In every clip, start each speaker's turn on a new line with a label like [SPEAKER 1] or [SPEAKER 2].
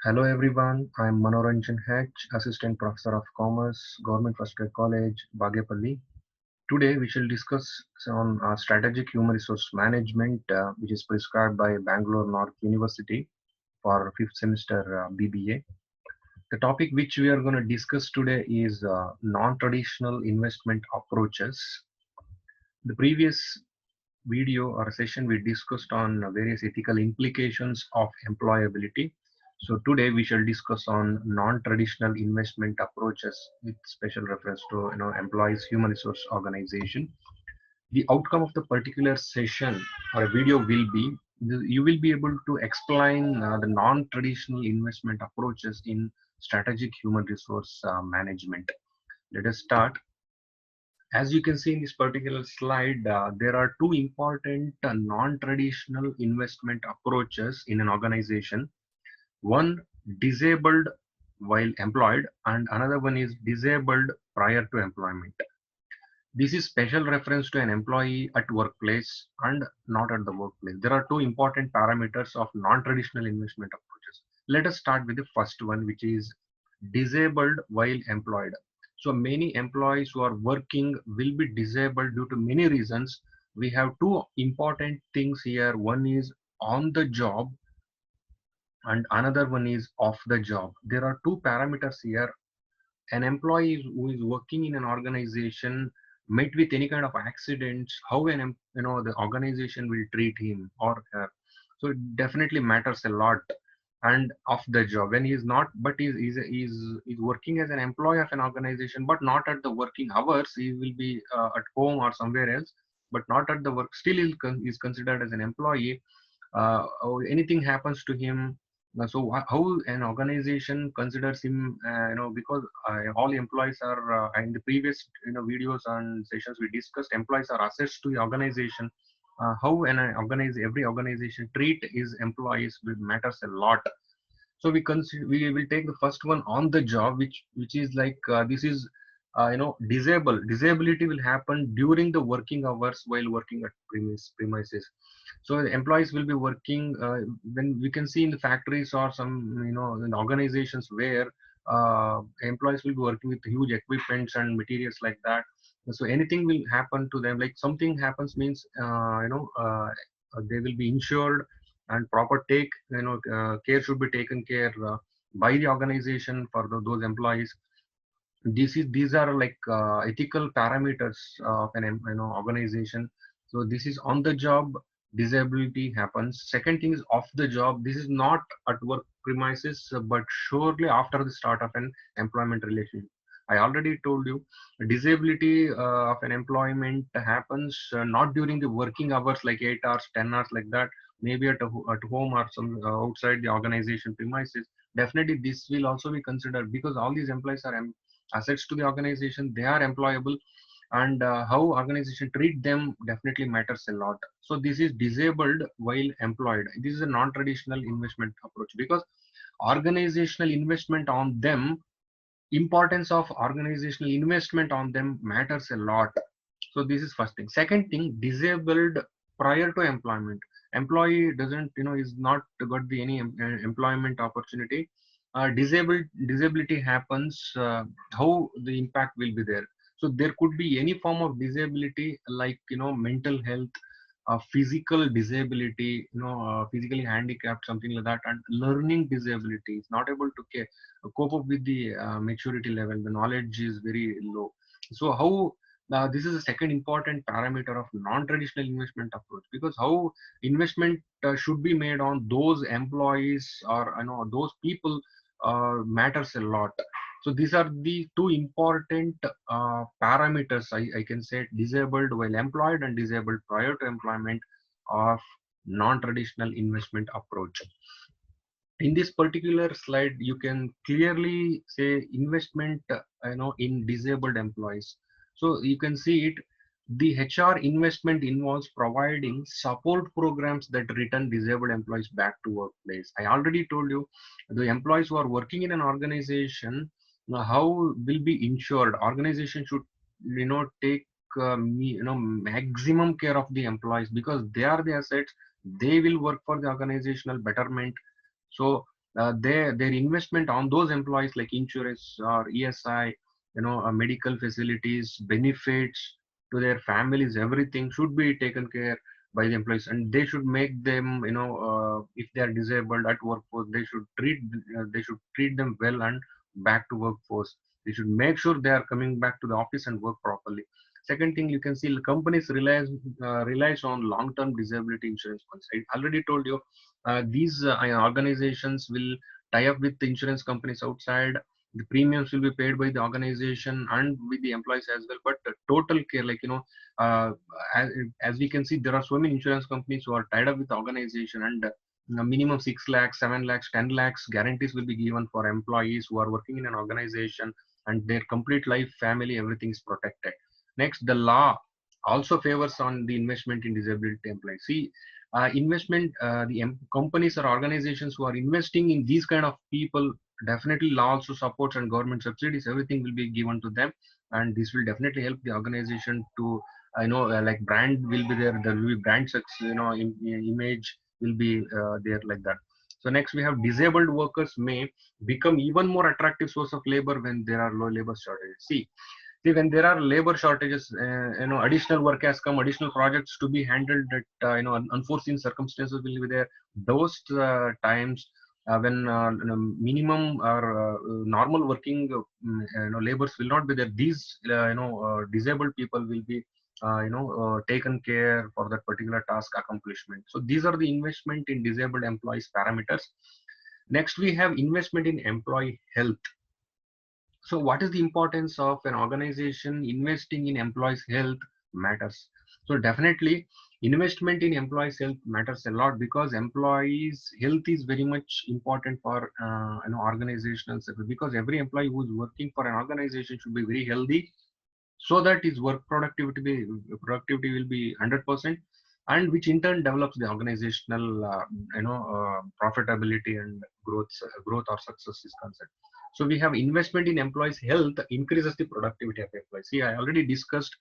[SPEAKER 1] Hello everyone, I am Manoranjan H, Assistant Professor of Commerce, Government First Grade College, Bagepalli. Today we shall discuss on strategic human resource management, which is prescribed by Bangalore North University for fifth semester BBA. The topic which we are going to discuss today is non-traditional investment approaches. The previous video or session we discussed on various ethical implications of employability. So today we shall discuss on non-traditional investment approaches with special reference to employees human resource organization. The outcome of the particular session or video will be you will be able to explain the non-traditional investment approaches in strategic human resource management. Let us start. As you can see in this particular slide, there are two important non-traditional investment approaches in an organization. One, disabled while employed, and another one is disabled prior to employment. This is special reference to an employee at workplace and not at the workplace. There are two important parameters of non-traditional investment approaches. Let us start with the first one, which is disabled while employed. So many employees who are working will be disabled due to many reasons. We have two important things here. One is on the job and another one is off the job. There are two parameters here. An employee who is working in an organization met with any kind of accidents, how the organization will treat him or her. So it definitely matters a lot. And off the job when he is not, but is working as an employee of an organization but not at the working hours, he will be at home or somewhere else, but not at the work, still is considered as an employee. Or anything happens to him, so how an organization considers him, because all employees are in the previous videos and sessions we discussed, employees are assets to the organization. How every organization treat his employees will matters a lot. So we will take the first one, on the job, which is like this is disability will happen during the working hours while working at premises. So the employees will be working when we can see in the factories or some in organizations where employees will be working with huge equipments and materials like that. So anything will happen to them, like something happens means they will be insured, and proper care should be taken care by the organization for those employees. These are like ethical parameters of an organization. So this is on the job, disability happens. Second thing is off the job. This is not at work premises, but surely after the start of an employment relation. I already told you, disability of an employment happens not during the working hours like 8 hours, 10 hours like that, maybe at home or some outside the organization premises. Definitely this will also be considered, because all these employees are assets to the organization, they are employable, and how organization treat them definitely matters a lot. So this is disabled while employed. This is a non-traditional investment approach, because organizational investment on them, importance of organizational investment on them matters a lot. So this is first thing. Second thing, disabled prior to employment. Employee doesn't is not got the any employment opportunity. Disability happens, how the impact will be there. So there could be any form of disability, like mental health, physical disability, physically handicapped, something like that, and learning disability, is not able to cope up with the maturity level, the knowledge is very low. So how this is a second important parameter of non-traditional investment approach, because how investment should be made on those employees or those people matters a lot. So these are the two important parameters, I can say, disabled while employed and disabled prior to employment of non-traditional investment approach. In this particular slide, you can clearly say investment in disabled employees. So you can see it. The HR investment involves providing support programs that return disabled employees back to workplace. I already told you, the employees who are working in an organization, how will be insured. Organization should take maximum care of the employees, because they are the assets. They will work for the organizational betterment. So their investment on those employees like insurance or ESI, medical facilities, benefits to their families, everything should be taken care by the employees, and they should make them, if they are disabled at workforce, they should treat them well and back to workforce. They should make sure they are coming back to the office and work properly. Second thing, you can see companies relies on long-term disability insurance funds. I already told you, these organizations will tie up with the insurance companies outside. The premiums will be paid by the organization and with the employees as well. But total care, like, uh, as, as we can see, there are so many insurance companies who are tied up with the organization, and minimum 6 lakhs, 7 lakhs, 10 lakhs guarantees will be given for employees who are working in an organization, and their complete life, family, everything is protected. Next, the law also favors on the investment in disability employees. See, companies or organizations who are investing in these kind of people, definitely law also supports, and government subsidies, everything will be given to them, and this will definitely help the organization to, like, brand will be there. There will be brand success, image will be there, like that. So next we have disabled workers may become even more attractive source of labor when there are low labor shortages. See, when there are labor shortages, additional work has come, additional projects to be handled that, unforeseen circumstances will be there. Those times when minimum or normal working labors will not be there, these disabled people will be taken care for that particular task accomplishment. So these are the investment in disabled employees parameters. Next, we have investment in employee health. So what is the importance of an organization investing in employees' health matters? So definitely investment in employees' health matters a lot, because employees' health is very much important for organizational success, because every employee who is working for an organization should be very healthy, so that his work productivity will be 100%, and which in turn develops the organizational profitability and growth or success is concerned. So we have investment in employees health increases the productivity of employees. See, I already discussed,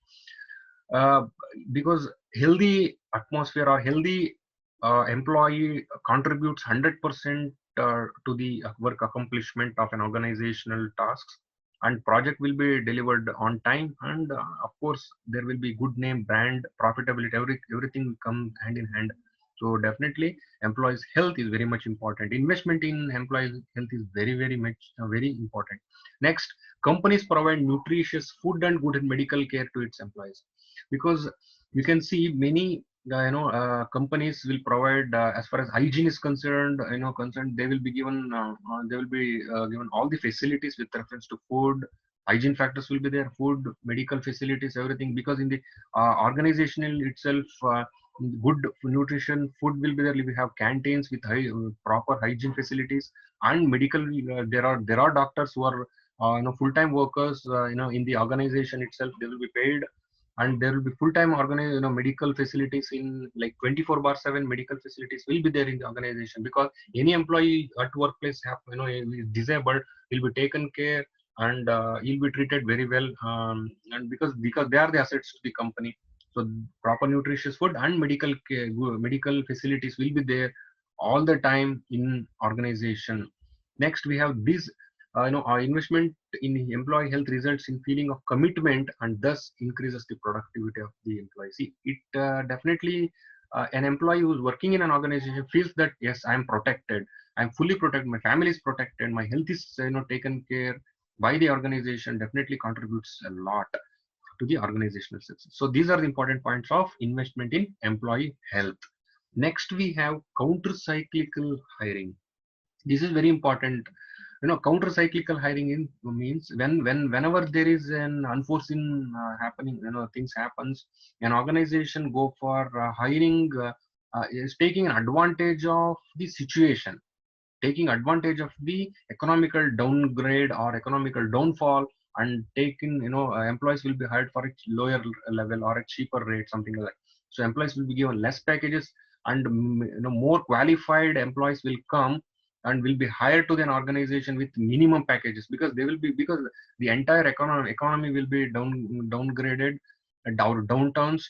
[SPEAKER 1] uh, because healthy atmosphere or healthy employee contributes 100% to the work accomplishment of an organizational tasks, and project will be delivered on time, and of course there will be good name, brand, profitability, everything will come hand in hand. So definitely employees health is very much important. Investment in employees health is very, very much very important. Next, companies provide nutritious food and good medical care to its employees, because you can see many companies will provide, as far as hygiene is concerned, they will be given all the facilities with reference to food. Hygiene factors will be there, food, medical facilities, everything, because in the organizational itself, good nutrition food will be there. We have canteens with proper hygiene facilities, and medical, there are doctors who are full-time workers, in the organization itself, they will be paid, and there will be full-time medical facilities in, like, 24 bar 7 medical facilities will be there in the organization, because any employee at workplace is disabled will be taken care, and he'll be treated very well, and because they are the assets to the company. So proper nutritious food and medical care, medical facilities will be there all the time in organization. Next, we have this, our investment in employee health results in feeling of commitment, and thus increases the productivity of the employee. See, it definitely, an employee who's working in an organization feels that, yes, I'm protected, I'm fully protected, my family is protected, my health is taken care by the organization, definitely contributes a lot to the organizational success. So these are the important points of investment in employee health. Next, we have counter cyclical hiring. This is very important. Counter cyclical hiring means whenever there is an unforeseen happening, things happens, an organization go for hiring, is taking advantage of the situation, taking advantage of the economical downgrade or economical downfall, and taking, employees will be hired for a lower level or a cheaper rate, something like that. So employees will be given less packages, and more qualified employees will come and will be hired to an organization with minimum packages, because they will be, because the entire economy will be downgraded, downturns.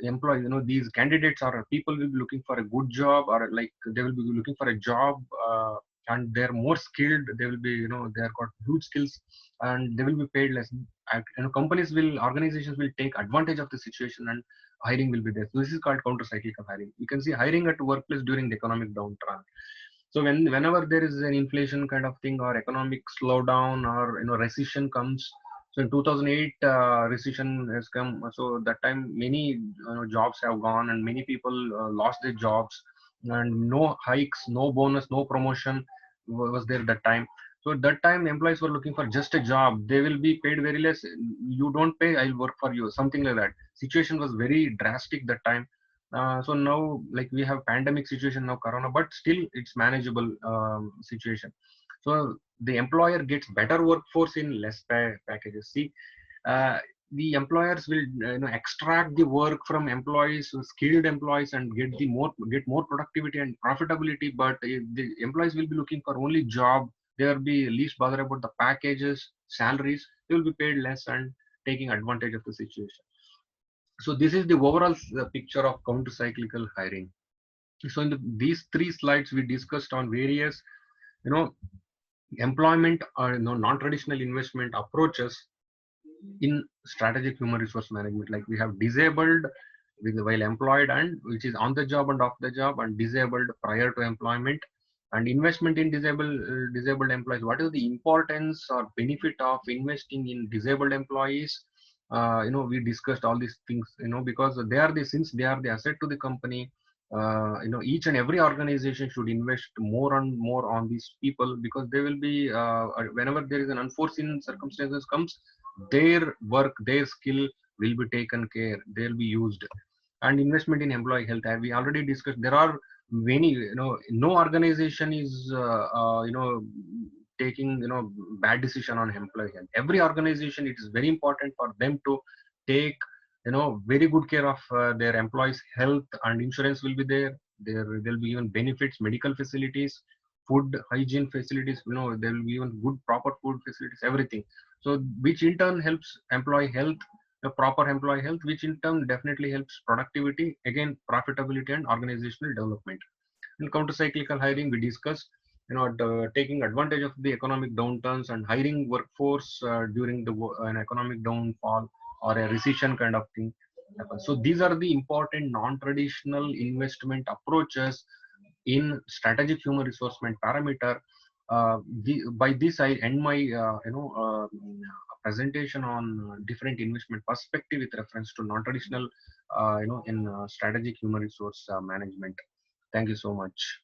[SPEAKER 1] Employees, these candidates or people will be looking for a good job, or like they will be looking for a job and they're more skilled. They will be, they have got huge skills, and they will be paid less. Companies will, organizations will take advantage of the situation, and hiring will be there. So this is called counter cyclical hiring. You can see hiring at workplace during the economic downturn. So whenever there is an inflation kind of thing, or economic slowdown, or recession comes. So in 2008, recession has come. So that time many jobs have gone, and many people lost their jobs, and no hikes, no bonus, no promotion was there that time. So at that time employees were looking for just a job. They will be paid very less. You don't pay, I'll work for you. Something like that. Situation was very drastic that time. So now, like, we have pandemic situation now, corona, but still it's manageable situation. So the employer gets better workforce in less packages. See, uh, the employers will extract the work from employees, skilled employees, and get more productivity and profitability. But if the employees will be looking for only job, they will be least bothered about the packages, salaries. They will be paid less and taking advantage of the situation. So this is the overall picture of counter cyclical hiring. So in these three slides we discussed on various you know employment or non-traditional investment approaches in strategic human resource management. Like, we have disabled with while employed, and which is on the job and off the job, and disabled prior to employment, and investment in disabled employees. What is the importance or benefit of investing in disabled employees? We discussed all these things, because they are the since they are the asset to the company. Each and every organization should invest more and more on these people, because they will be, whenever there is an unforeseen circumstances comes, their work, their skill will be taken care, they'll be used. And investment in employee health, we already discussed. There are many, no organization is taking bad decision on employee health. Every organization, it is very important for them to take very good care of their employees health, and insurance will be there. There'll be even benefits, medical facilities, food hygiene facilities. There will be even good proper food facilities, everything. So which in turn helps employee health, the proper employee health, which in turn definitely helps productivity, again profitability and organizational development. In counter cyclical hiring, we discussed taking advantage of the economic downturns and hiring workforce during an economic downfall or a recession kind of thing happens. So these are the important non-traditional investment approaches in strategic human resource management parameter. By this, I end my presentation on different investment perspective with reference to non-traditional in strategic human resource management. Thank you so much.